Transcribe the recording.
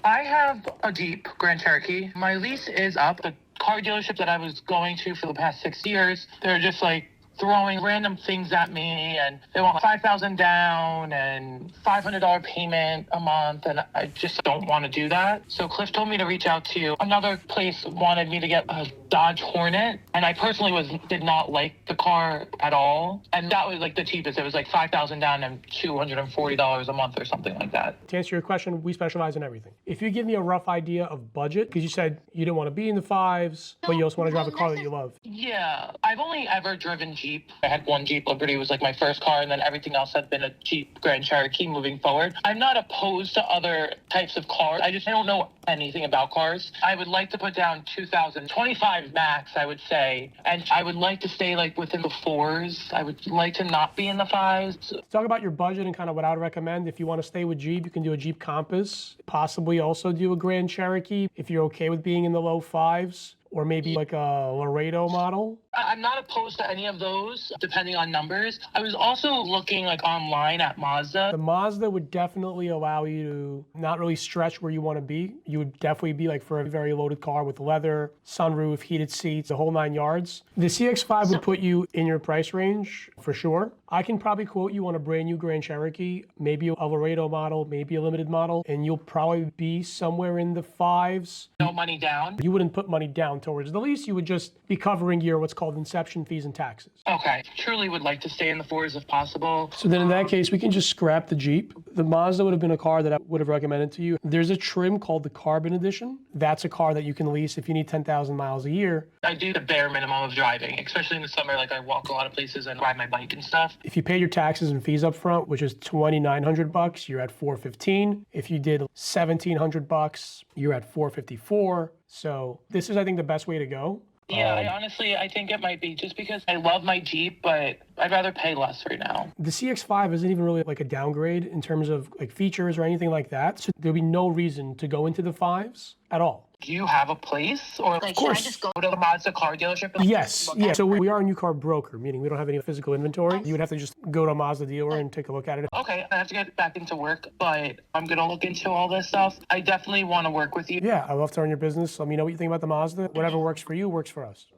I have a Jeep Grand Cherokee. My lease is up. The car dealership that I was going to for the past 6 years, they're just like throwing random things at me, and they want $5,000 down and $500 payment a month, and I just don't want to do that. So Cliff told me to reach out to you. Another place wanted me to get a Dodge Hornet, and I personally did not like the car at all, and that was like the cheapest. It was like $5,000 down and $240 a month or something like that. To answer your question, we specialize in everything. If you give me a rough idea of budget, because you said you didn't want to be in the fives, but you also want to drive a car that you love. Yeah, I've only ever driven Jeep. I had one Jeep Liberty, it was like my first car, and then everything else had been a Jeep Grand Cherokee moving forward. I'm not opposed to other types of cars. I don't know anything about cars. I would like to put down 2025 max, I would say, and I would like to stay like within the fours. I would like to not be in the fives. Talk about your budget and kind of what I would recommend. If you want to stay with Jeep, you can do a Jeep Compass, possibly also do a Grand Cherokee if you're okay with being in the low fives, or maybe like a Laredo model. I'm not opposed to any of those, depending on numbers. I was also looking like online at Mazda. The Mazda would definitely allow you to not really stretch where you want to be. You would definitely be like for a very loaded car with leather, sunroof, heated seats, the whole 9 yards. The CX-5 would put you in your price range for sure. I can probably quote you on a brand new Grand Cherokee, maybe a Laredo model, maybe a limited model, and you'll probably be somewhere in the fives. No money down? You wouldn't put money down towards the lease. You would just be covering your what's called inception fees and taxes. Okay. Truly would like to stay in the fours if possible. So then in that case, we can just scrap the Jeep. The Mazda would have been a car that I would have recommended to you. There's a trim called the Carbon Edition. That's a car that you can lease if you need 10,000 miles a year. I do the bare minimum of driving, especially in the summer. Like I walk a lot of places and ride my bike and stuff. If you paid your taxes and fees up front, which is $2,900, you're at $415. If you did $1,700, you're at $454. So this is, I think, the best way to go. Yeah, I think it might be just because I love my Jeep, but I'd rather pay less right now. The CX-5 isn't even really like a downgrade in terms of like features or anything like that. So there'll be no reason to go into the fives at all. Do you have a place? Or of course. Should I just go to the Mazda car dealership? Yes. Yeah. So we are a new car broker, meaning we don't have any physical inventory. You would have to just go to a Mazda dealer and take a look at it. Okay, I have to get back into work, but I'm going to look into all this stuff. I definitely want to work with you. Yeah, I love to run your business. Let me know what you think about the Mazda. Whatever works for you works for us.